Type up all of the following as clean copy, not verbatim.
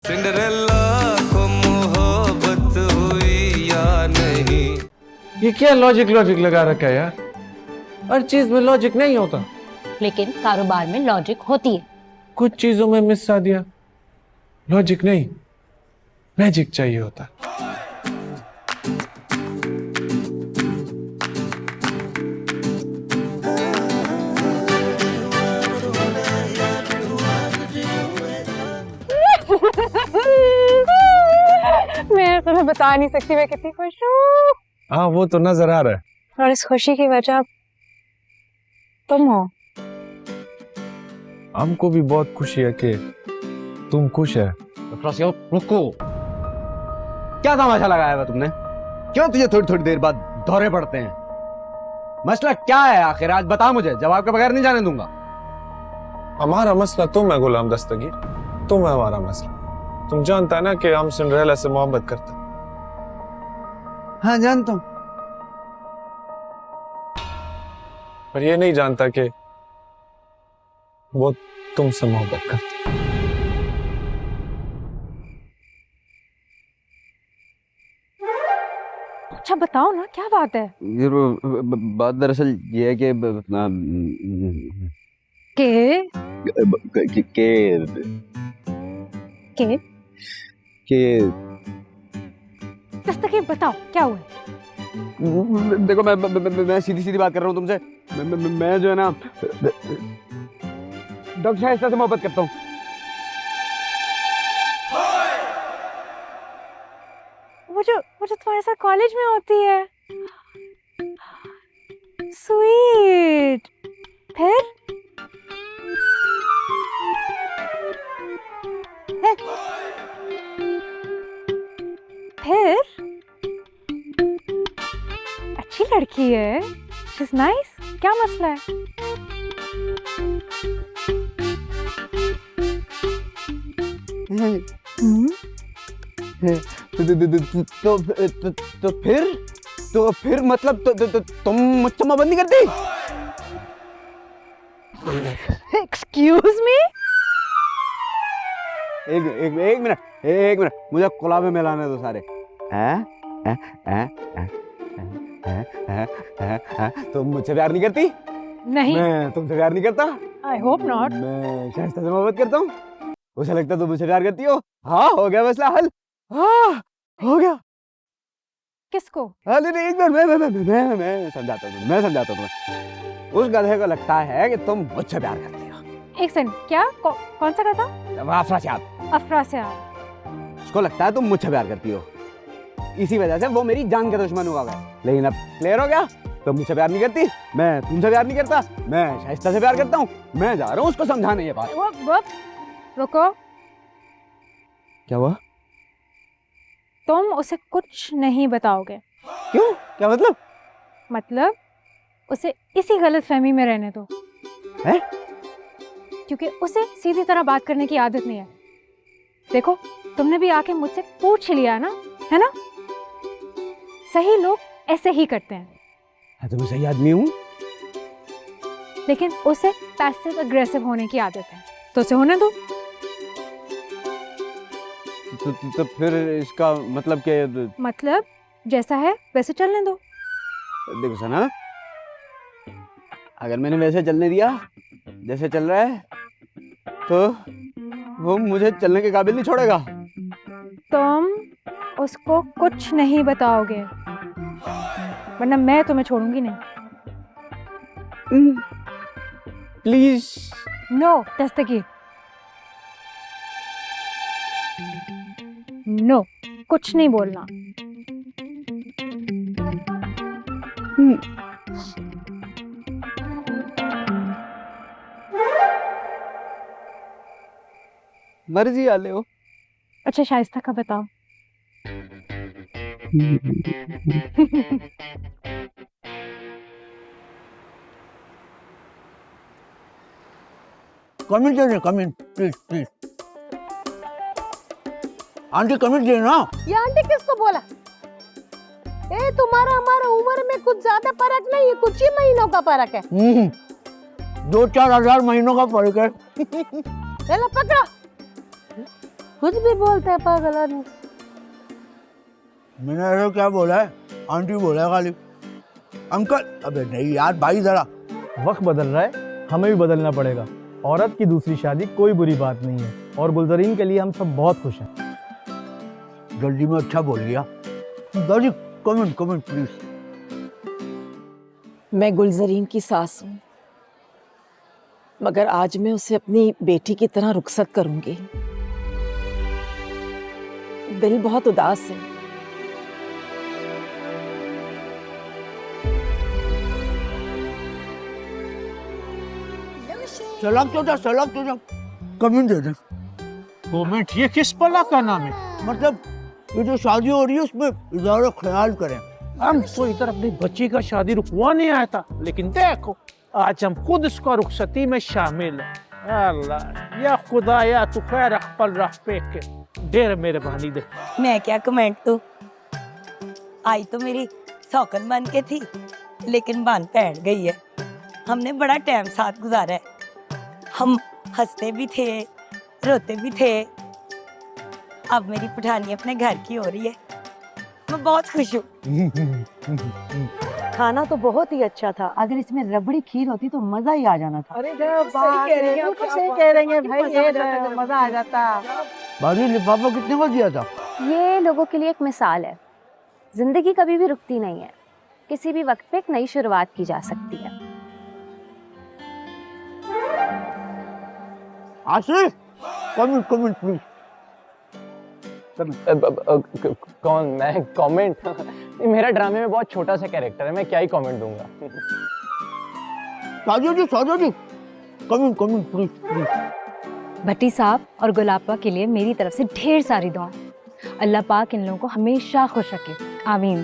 Cinderella को मोहब्बत हुई या नहीं। ये क्या लॉजिक लगा रखा है यार? हर चीज में लॉजिक नहीं होता। लेकिन कारोबार में लॉजिक होती है। कुछ चीजों में मिस आ दिया, लॉजिक नहीं मैजिक चाहिए होता। मैं तुम्हें बता नहीं सकती मैं कितनी खुश हूँ। हाँ वो तो नजर आ रहा है। और इस खुशी की वजह तुम हो। हमको भी बहुत खुशी है कि तुम खुश है। रुको, क्या तमाशा लगाया हुआ तुमने? क्यों तुझे थोड़ी थोड़ी देर बाद दौरे पड़ते हैं? मसला क्या है आखिर? आज बता मुझे, जवाब के बगैर नहीं जाने दूंगा। हमारा मसला तुम है गुलाम दस्तगीर, तुम है हमारा मसला। तुम जानता है ना कि हम सिंड्रेला से मोहब्बत करते हैं। हाँ जानता हूं, पर ये नहीं जानता कि वो तुमसे मोहब्बत करते हैं। अच्छा बताओ ना क्या बात है? ये बात दरअसल ये है कि के कि दस्तगीर बताओ क्या हुआ? देखो मैं सीधी सीधी बात कर रहा हूँ तुमसे। मैं जो है ना डॉक्टर शाइस्ता से मोहब्बत करता हूँ। वो जो तुम्हारे साथ कॉलेज में होती है। स्वीट। फिर हैं? फिर अच्छी लड़की है, शी इज नाइस। क्या मसला है? तो फिर मतलब तुम मुझसे मोहब्बत नहीं करती? Excuse me. एक मिनट मुझे कुलाबे में लाने दो सारे। तुम मुझसे प्यार नहीं करती? नहीं। मैं तुमसे प्यार नहीं करता। I hope not. मैं शाइस्ता से मोहब्बत करता हूँ। उसे लगता तुम मुझसे प्यार करती हो। हाँ हो गया मसला हल। हाँ हो गया। किसको? अरे नहीं, एक मिनट मैं समझाता हूँ तुम्हें। उस गधे को लगता है कि तुम मुझसे प्यार करती हो। एक सेकंड, क्या कौन सा था? अफरासियाब। उसको लगता है तुम मुझसे प्यार करती हो, इसी वजह से वो मेरी जान के दुश्मन हुआ है। लेकिन अब क्लियर हो गया, तुम मुझसे प्यार नहीं करती, मैं तुमसे प्यार नहीं करता, मैं शाइस्ता से प्यार करता हूँ। मैं जा रहा हूँ उसको समझाने ये बात। वो रुको। क्या हुआ? तुम उसे कुछ नहीं बताओगे। क्यों? क्या मतलब? मतलब उसे इसी गलतफहमी में रहने दो। है? क्योंकि उसे सीधी तरह बात करने की आदत नहीं है। देखो तुमने भी आके मुझसे पूछ लिया ना, है ना? सही लोग ऐसे ही करते हैं। हाँ तो मैं सही आदमी हूँ। लेकिन उसे पैसिव अग्रेसिव होने की आदत है, तो उसे होने दो। तो फिर इसका मतलब कि मतलब जैसा है वैसे चलने दो। देखो सना, अगर मैंने वैसे चलने दिया जैसे चल रहा है तो वो मुझे चलने के काबिल नहीं छोड़ेगा। तुम उसको कुछ नहीं बताओगे, वरना मैं तुम्हें छोड़ूंगी नहीं। प्लीज। नो दस्तगीर, नो, कुछ नहीं बोलना। मर्जी आले हो। अच्छा शाइस्ता का बताओ। Come in, please. आंटी कम इन ना। ये आंटी किसको बोला? ए तुम्हारा हमारा उम्र में कुछ ज्यादा फर्क नहीं है, कुछ ही महीनों का फर्क है। 2-4 हजार महीनों का फर्क है। चलो पकड़ो। कुछ भी बोलता है पागल आदमी। मैंने ऐसा क्या बोला है? आंटी बोला है खाली। अंकल, अबे नहीं यार भाई, जरा वक्त बदल रहा है, हमें भी बदलना पड़ेगा। औरत की दूसरी शादी कोई बुरी बात नहीं है और गुलजरीन के लिए हम सब बहुत खुश हैं। जल्दी में अच्छा बोल गया। दादी कमेंट कमेंट प्लीज। मैं गुलजरीन की सास हूँ, मगर आज मैं उसे अपनी बेटी की तरह रुखसत करूंगी। दिल बहुत उदास है। सलाम तो कमेंट दे दे। कमेंट ये किस पला का नाम है? मतलब ये जो शादी हो रही है उसमें ज़रा ख्याल करें। हम तो इधर अपनी बच्ची का शादी रुकवाने आया था, लेकिन देखो आज हम खुद इसका रुखसती में शामिल हैं। अल्लाह या खुदा या तू खैर अकबल रख पे के ढेर मेहरबानी दे। मैं क्या कमेंट दूं? आई तो मेरी सौकन बन के थी, लेकिन बन बैठ गई है। हमने बड़ा टाइम साथ गुजारा है। हम हंसते भी थे, रोते भी थे। अब मेरी पठानी अपने घर की हो रही है। मैं बहुत खुश हूँ। खाना तो बहुत ही अच्छा था, अगर इसमें रबड़ी खीर होती तो मजा ही आ जाना था। अरे सही कह रही हैं भाई, ये मजा आ जाता। बाजी लिफाफा कितने का दिया था? ये लोगों के लिए एक मिसाल है, जिंदगी कभी भी रुकती नहीं है, किसी भी वक्त पे एक नई शुरुआत की जा सकती है। आशीष कमेंट कमेंट प्लीज। कौन? मैं कमेंट? मेरा ड्रामे में बहुत छोटा सा कैरेक्टर है, मैं क्या ही कमेंट दूंगा। साजो जी कमेंट कमेंट प्लीज प्लीज। भट्टी साहब और गुलाबा के लिए मेरी तरफ से ढेर सारी दुआ। अल्लाह पाक इन लोगों को हमेशा खुश रखे, आमीन।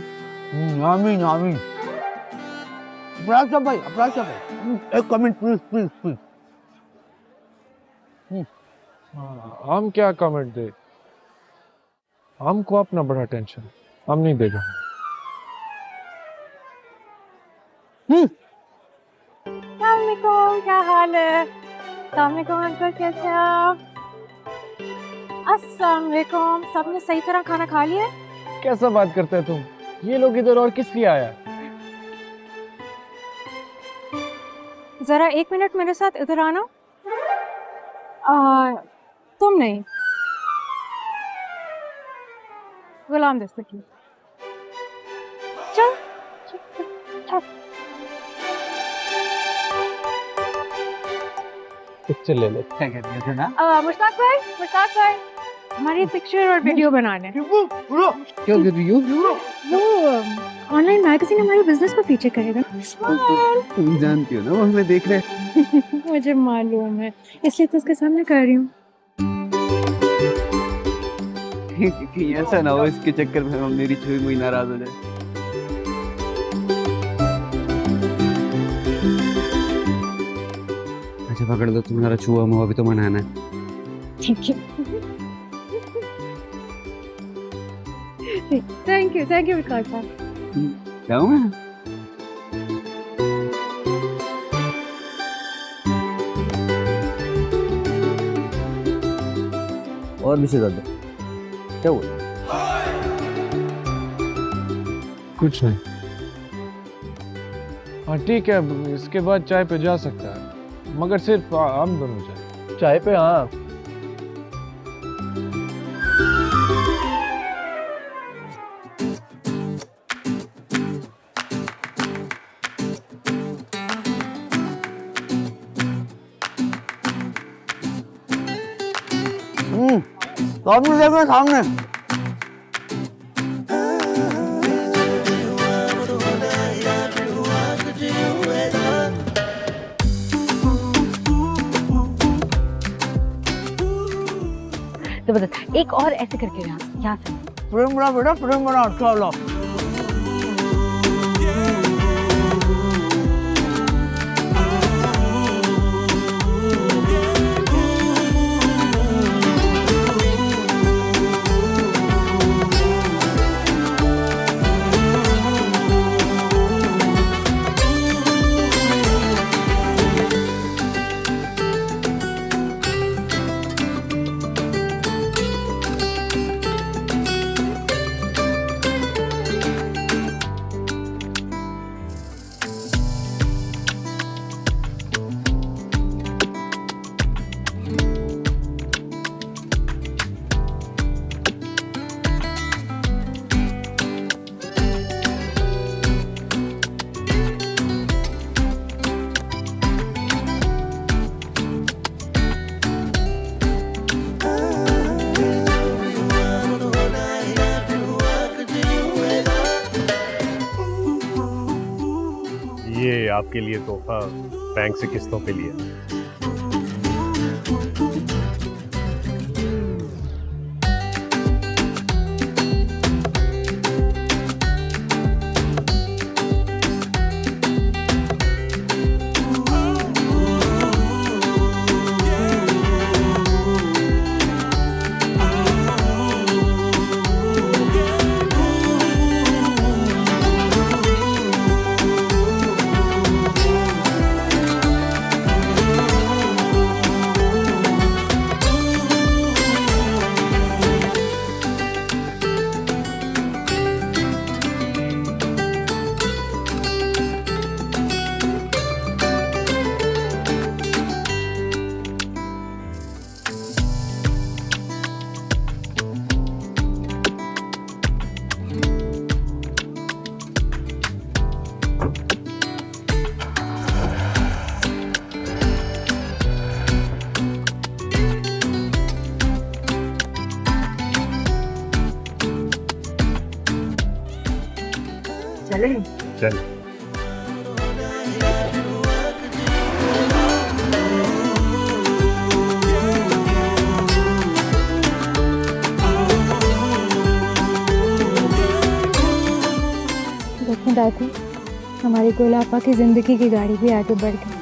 आमीन आमीन। अपराध भाई एक कमेंट प्लीज प्लीज प्लीज। हम क्या कमेंट दे? हमको अपना बड़ा टेंशन, हम नहीं देगा। अस्सलामुअलैकुम, क्या हाल है? अस्सलामुअलैकुम अंकल, कैसे हैं आप? अस्सलामुअलैकुम, सबने सही तरह खाना खा लिया? कैसा बात करते हो तुम? ये लोग इधर और किस लिए आया? जरा 1 मिनट मेरे साथ इधर आना। तुम नहीं, गुलाम दस्तगी। चल पिक्चर ले ले। मुश्ताक भाई हमारी पिक्चर और वीडियो बनाने। क्या कर रही हो? वो ऑनलाइन मैगजीन हमारे बिजनेस को फीचर करेगा। तुम जानती हो ना वो हमें देख रहे हैं। मुझे मालूम है, इसलिए तो उसके सामने कर रही हूँ। ऐसा ना हो इसके चक्कर में हम मेरी छुई मुई नाराज हो जाए। अच्छा पकड़ दो, तुम्हारा छुआ मुआ भी तो मनाना है। थैंक यू विकास साहब। जाऊँ मैं? और भी से ज्यादा क्या हुआ? कुछ नहीं। हाँ ठीक है, इसके बाद चाय पे जा सकता है, मगर सिर्फ हम दोनों जाए। चाय पे? हाँ। सामने देखो, सामने। जबरदस्त, एक और ऐसे करके यहाँ से। प्रेम बड़ा बेटा, प्रेम बड़ा अच्छा वाला। ये आपके लिए तोहफा बैंक से किस्तों पे लिया। चले चल। देखो दादी, हमारी गोलापा की जिंदगी की गाड़ी भी आगे बढ़ गई।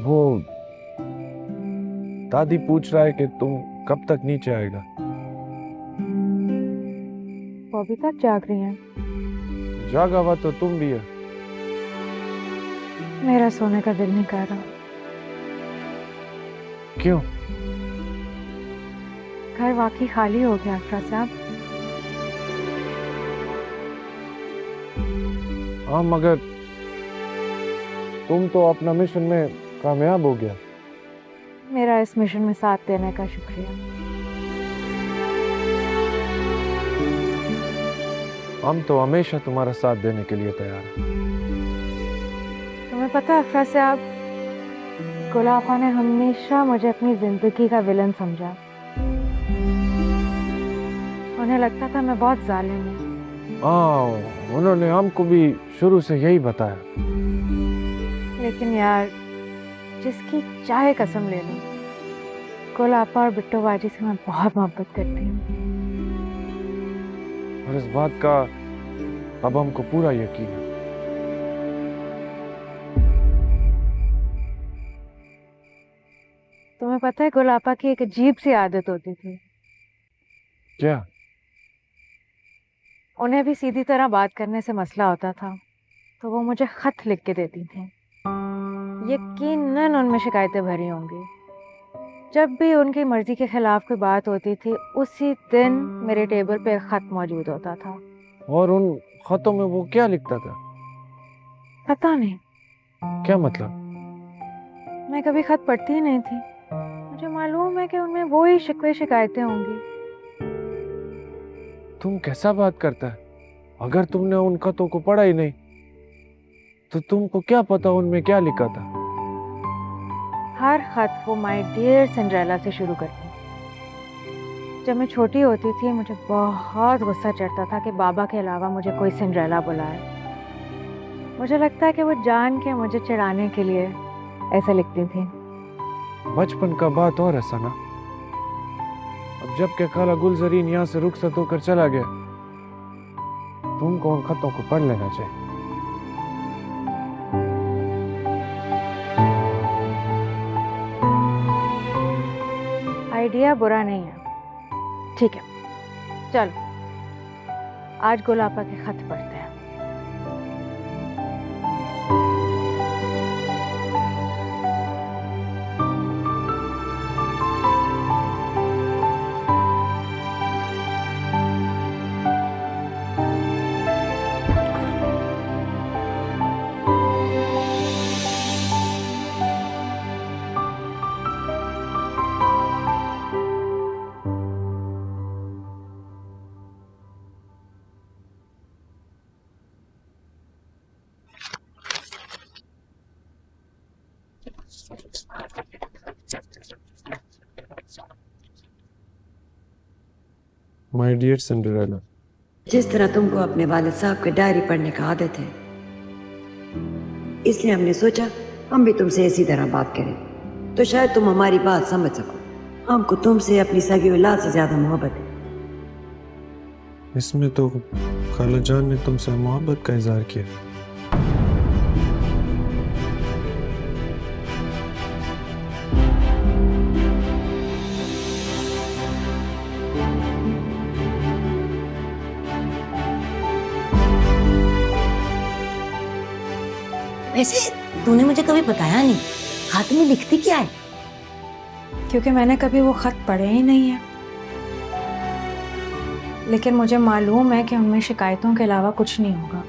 वो दादी पूछ रहा है कि तुम कब तक नीचे आएगा। वो अभी तक जाग रही हैं। जागा हुआ तो तुम भी है। मेरा सोने का दिल नहीं कर रहा। क्यों? घर वाकई खाली हो गया अफरा साहब। हाँ, मगर तुम तो अपना मिशन में कामयाब हो गया। मेरा इस मिशन में साथ देने का शुक्रिया। हम तो हमेशा तुम्हारा साथ देने के लिए तैयार हैं। तुम्हें पता है अफरा साहब, गुलाफा ने हमेशा मुझे अपनी जिंदगी का विलन समझा। उन्हें लगता था मैं बहुत जालिम हूँ। हाँ, उन्होंने हमको भी शुरू से यही बताया। लेकिन यार, जिसकी चाहे कसम ले लो, गुलापा और बिट्टो बाजी से मैं बहुत मोहब्बत करती हूँ। और इस बात का अब हमको पूरा यकीन है। तुम्हें पता है गुलापा की एक अजीब सी आदत होती थी। क्या? उन्हें भी सीधी तरह बात करने से मसला होता था तो वो मुझे खत लिख के देती थी। यकीनन उनमें शिकायतें भरी होंगी। जब भी उनकी मर्जी के खिलाफ कोई बात होती थी, उसी दिन मेरे टेबल पे एक खत मौजूद होता था। और उन खतों में वो क्या लिखता था? पता नहीं। क्या मतलब? मैं कभी खत पढ़ती ही नहीं थी। मुझे मालूम है कि उनमें वो ही शिकवे शिकायतें होंगी। तुम कैसा बात करता है? अगर तुमने उन खतों को पढ़ा ही नहीं तो तुमको क्या पता उनमें क्या लिखा था? हर खत वो माय डियर सिंड्रेला से शुरू करती। जब मैं छोटी होती थी मुझे बहुत गुस्सा चढ़ता था कि बाबा के अलावा मुझे कोई सिंड्रेला बुलाए। मुझे लगता है कि वो जान के मुझे चिढ़ाने के लिए ऐसे लिखती थी। बचपन का बात और है सना। अब जब के खाला गुलजरीन यहाँ से रुखसत होकर चला गया, तुमको उन खतों को पढ़ लेना चाहिए। आइडिया बुरा नहीं है। ठीक है, चलो आज गुलापा के खत पढ़ते हैं। माय डियर सिंड्रेला, जिस तरह तुमको अपने वालिद साहब की डायरी पढ़ने का आदत है, इसलिए हमने सोचा हम भी तुमसे इसी तरह बात करें, तो शायद तुम हमारी बात समझ सको। हमको तुमसे अपनी सगी औलाद से ज्यादा मोहब्बत है। इसमें तो खाला जान ने तुमसे मोहब्बत का इजहार किया। वैसे तूने मुझे कभी बताया नहीं, हाथ में लिखती क्या है? क्योंकि मैंने कभी वो खत पढ़े ही नहीं है, लेकिन मुझे मालूम है कि उनमें शिकायतों के अलावा कुछ नहीं होगा।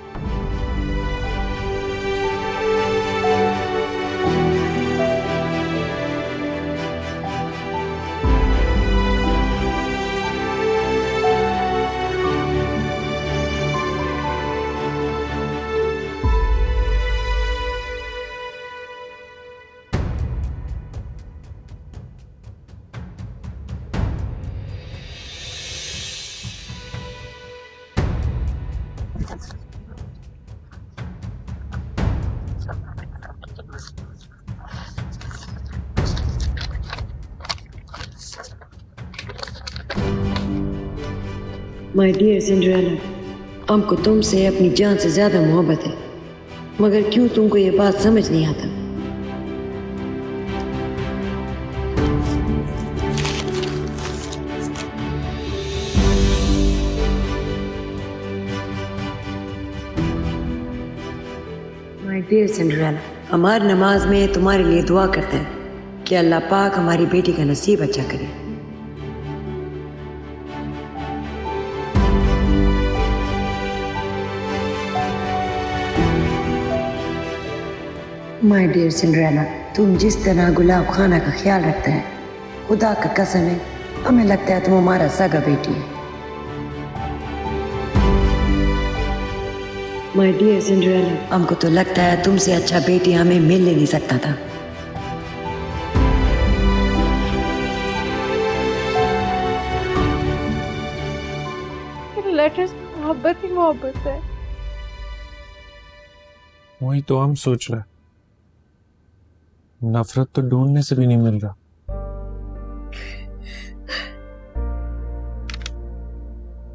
माय डियर सिंड्रेला, हमको तुमसे अपनी जान से ज्यादा मोहब्बत है, मगर क्यों तुमको ये बात समझ नहीं आता? माय डियर सिंड्रेला, हमारी नमाज में तुम्हारे लिए दुआ करते हैं कि अल्लाह पाक हमारी बेटी का नसीब अच्छा करे। माय डियर सिंड्रेला, तुम जिस तरह गुलाब खाना का ख्याल रखते हैं, खुदा का कसम है हमें लगता है तुम हमारा सगा बेटी है। माय डियर सिंड्रेला, हमको तो लगता है तुमसे अच्छा बेटी हमें मिल ही नहीं सकता था। लेटर्स मोहब्बत ही मोहब्बत है। वही तो हम सोच रहे हैं, नफरत तो ढूंढने से भी नहीं मिल रहा।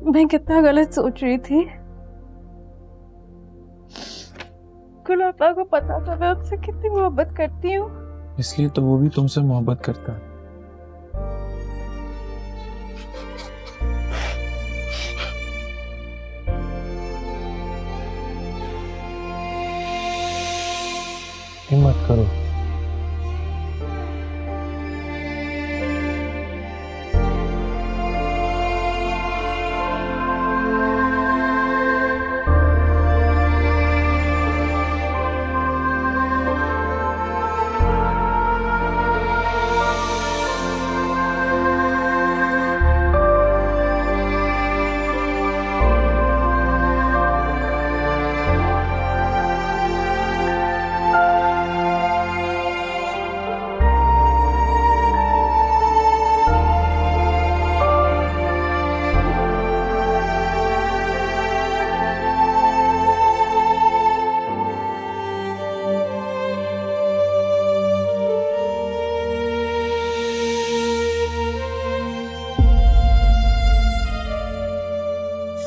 मैं कितना गलत सोच रही थी। गुलाबा को पता था मैं उससे कितनी मोहब्बत करती हूँ, इसलिए तो वो भी तुमसे मोहब्बत करता है। हिम्मत करो।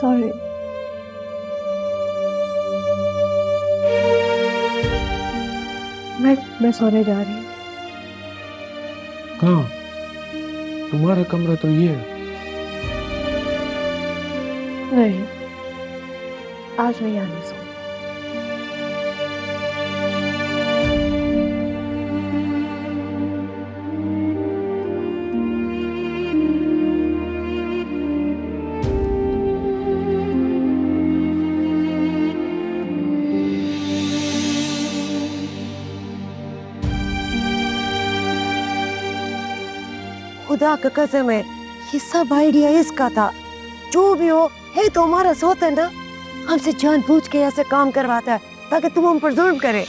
सॉरी। मैं सोने जा रही हूँ। कहाँ? तुम्हारा कमरा तो ये है। नहीं, आज मैं यहाँ नहीं सोऊंगी। खुदा का कसम है ये सब आइडिया इसका था। जो भी हो है तो हमारा सोता है ना, हमसे जानबूझ के ऐसे काम करवाता है ताकि तुम हम पर जुल्म करे।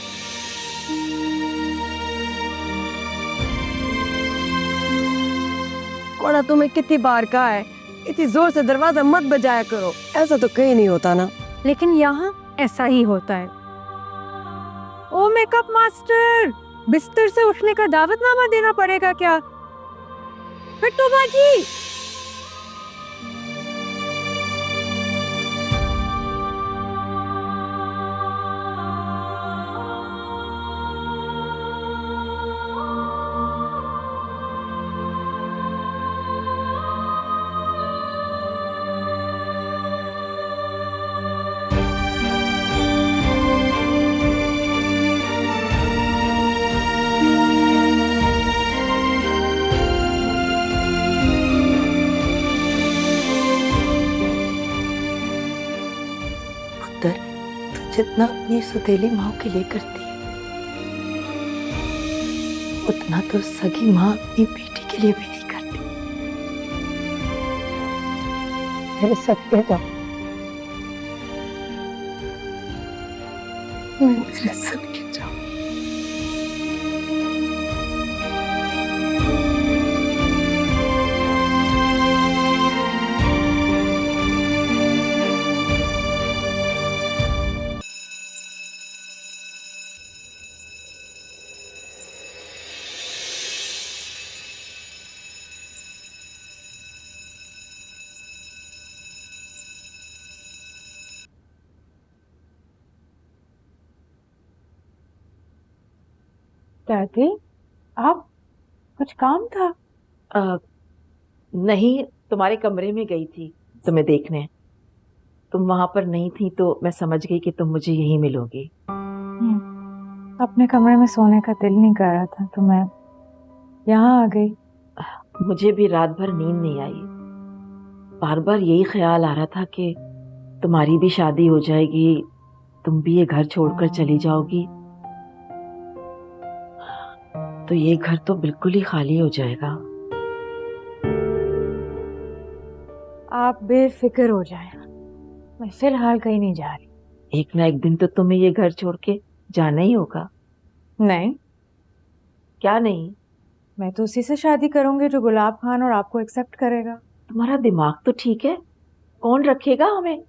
कोड़ा तुम्हें कितनी बार कहा है इतनी जोर से दरवाजा मत बजाया करो, ऐसा तो कहीं नहीं होता ना। लेकिन यहाँ ऐसा ही होता है। ओ मेकअप मास्टर, बिस्तर से उठने का दावतनामा देना पड़ेगा क्या? बिट्टू बाजी, जितना अपनी सुतेली माँ के लिए करती है उतना तो सगी माँ अपनी बेटी के लिए भी नहीं करती। मेरे सत्य जाओ, मेरे सत्य जाओ। दादी, आप कुछ काम था? नहीं, तुम्हारे कमरे में गई थी तुम्हें देखने। तुम वहां पर नहीं थी तो मैं समझ गई कि तुम मुझे यहीं मिलोगी। अपने कमरे में सोने का दिल नहीं कर रहा था तो मैं यहाँ आ गई। मुझे भी रात भर नींद नहीं आई। बार बार यही ख्याल आ रहा था कि तुम्हारी भी शादी हो जाएगी, तुम भी ये घर छोड़कर चली जाओगी तो ये घर तो बिल्कुल ही खाली हो जाएगा। आप बेफिक्र हो जाएं, मैं फिलहाल कहीं नहीं जा रही। एक ना एक दिन तो तुम्हें ये घर छोड़ के जाना ही होगा। नहीं। क्या नहीं? मैं तो उसी से शादी करूंगी जो गुलाब खान और आपको एक्सेप्ट करेगा। तुम्हारा दिमाग तो ठीक है, कौन रखेगा हमें?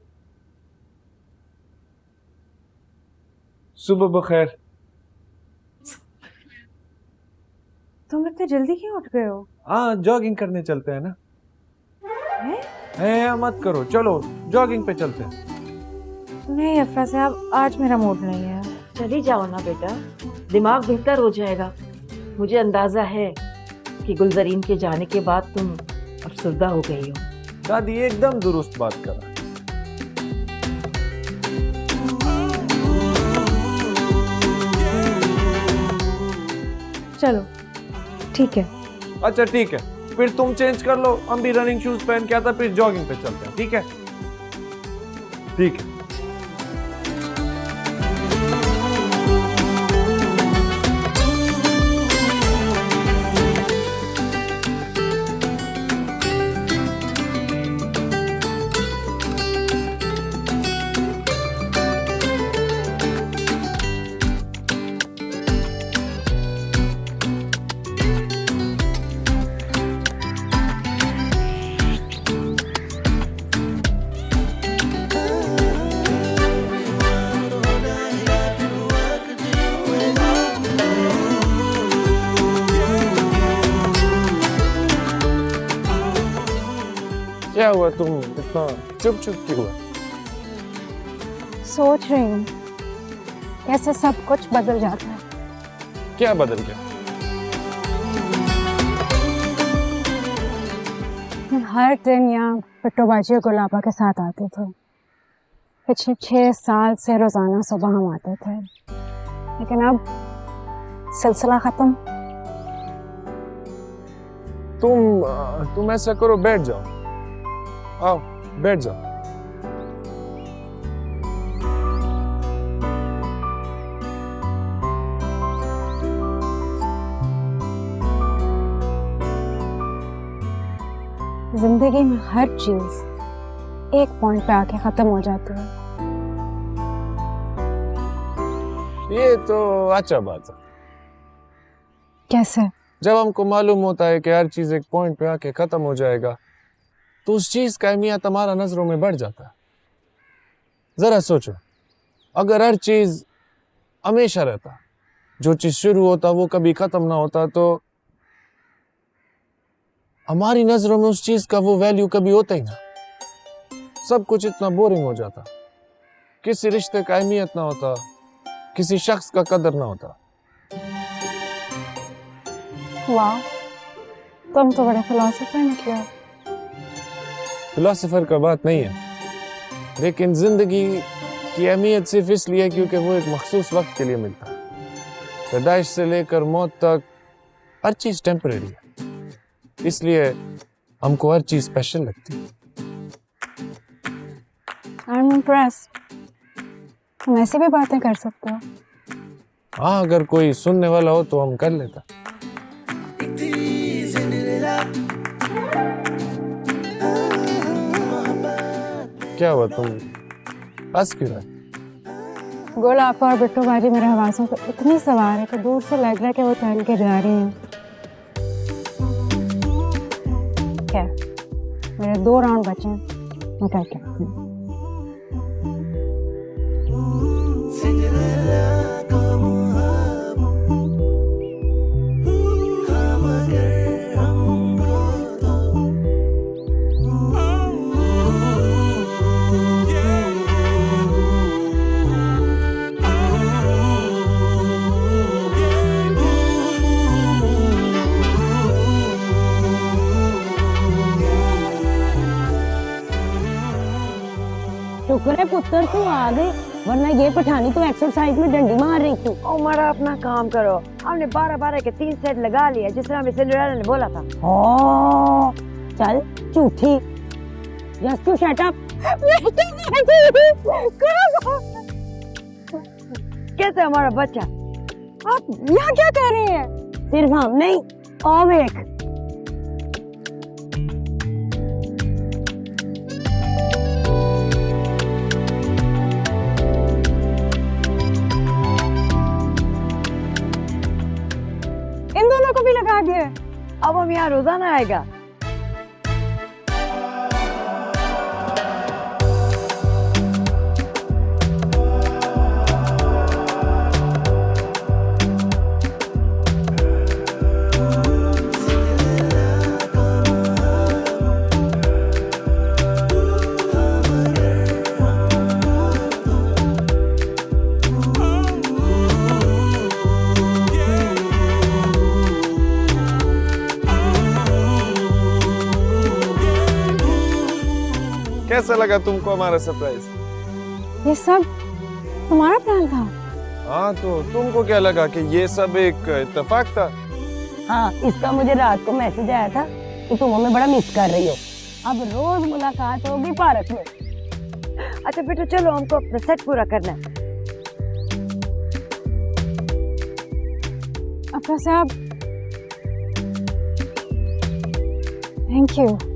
सुबह बखैर। तुम इतने जल्दी क्यों उठ गए हो? हाँ, जॉगिंग करने चलते हैं ना। मत करो, चलो जॉगिंग पे चलते हैं। नहीं अफरा साहब, आज मेरा मूड नहीं है। चली जाओ ना बेटा, दिमाग बेहतर हो जाएगा। मुझे अंदाजा है कि गुलजरीन के जाने के बाद तुम अफसरदा हो गई हो। दादी एकदम दुरुस्त बात करा। चलो ठीक है। अच्छा ठीक है, फिर तुम चेंज कर लो, हम भी रनिंग शूज पहन के आता, फिर जॉगिंग पे चलते हैं। ठीक है? ठीक है। क्या हुआ, तुम इतना चुप क्यों हुआ? सोच रही हूँ कैसे सब कुछ बदल जाता है। क्या बदल गया? हर दिन यहाँ पिट्टू बाजी और गुलाबा के साथ आते थे। पिछले 6 साल से रोजाना सुबह हम आते थे, लेकिन अब सिलसिला खत्म। तुम ऐसा करो, बैठ जाओ। आओ बैठ जाओ। जिंदगी में हर चीज एक पॉइंट पे आके खत्म हो जाती है। ये तो अच्छा बात है। कैसे? जब हमको मालूम होता है कि हर चीज एक पॉइंट पे आके खत्म हो जाएगा तो उस चीज का अहमियत हमारा नजरों में बढ़ जाता है। जरा सोचो, अगर हर चीज हमेशा रहता, जो चीज शुरू होता वो कभी खत्म ना होता, तो हमारी नजरों में उस चीज का वो वैल्यू कभी होता ही ना। सब कुछ इतना बोरिंग हो जाता, किसी रिश्ते का अहमियत ना होता, किसी शख्स का कदर ना होता। वाह, तुम तो बड़े फिलोसोफर निकले। फिलोसोफर का बात नहीं है, लेकिन जिंदगी की अहमियत सिर्फ इसलिए क्योंकि वो एक मखसूस वक्त के लिए मिलता है। पैदाइश से लेकर मौत तक हर चीज टेम्परेरी है, इसलिए हमको हर चीज स्पेशल लगती है। I'm impressed. तुम ऐसी भी बातें कर सकते हो। हाँ, अगर कोई सुनने वाला हो तो हम कर लेता। क्या हुआ, तुम हंस क्यों रहे? गोला आपा और बिट्टू बाजी मेरे हवासों पे इतनी सवार है कि दूर से लग रहा है कि वो टहल के जा रही हैं। क्या मेरे 2 राउंड बचे हैं, मैं करके आती हूँ। शुक्र है पुत्र तू आ गई, वरना ये पठानी तो एक्सरसाइज में डंडी मार रही थी। उमर अपना काम करो, हमने 12-12 के 3 सेट लगा लिए जिस तरह हमें सिंड्रेला ने बोला था। ओ, चल झूठी, जस्ट टू शट अप। कैसे हमारा बच्चा? आप यहाँ क्या कर रही हैं? सिर्फ हम नहीं, और एक इन दोनों को भी लगा दिए। अब हम यहाँ रोजाना आएगा। कैसा लगा तुमको हमारा सरप्राइज? ये सब तुम्हारा प्लान था? हाँ, तो तुमको क्या लगा कि ये सब एक इत्तेफाक था? हाँ, इसका मुझे रात को मैसेज आया था कि तुम हमें बड़ा मिस कर रही हो। अब रोज मुलाकात होगी पार्क में। अच्छा बेटा चलो, हमको अपना सेट पूरा करना है। अफरा साहब, थैंक यू।